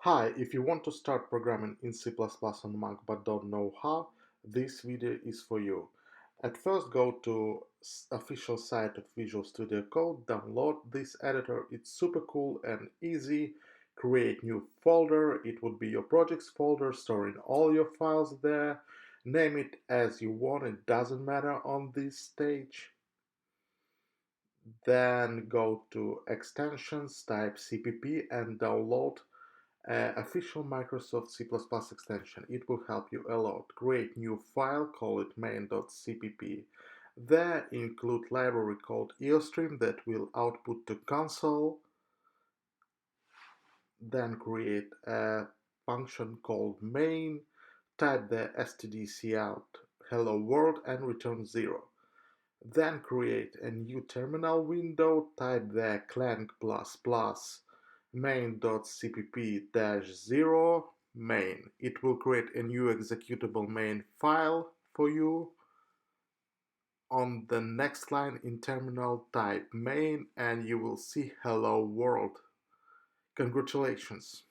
Hi, if you want to start programming in C++ on Mac but don't know how, this video is for you. At first go to official site of Visual Studio Code, download this editor, it's super cool and easy. Create new folder, it would be your projects folder, storing all your files there. Name it as you want, it doesn't matter on this stage. Then go to extensions, type CPP and download official Microsoft C++ extension. It will help you a lot. Create new file, call it main.cpp. There include library called eostream that will output to console. Then create a function called main. Type the stdcout hello world and return 0. Then create a new terminal window, type the clang++ main.cpp-0 main. It will create a new executable main file for you. On the next line in terminal, type main and you will see hello world. Congratulations!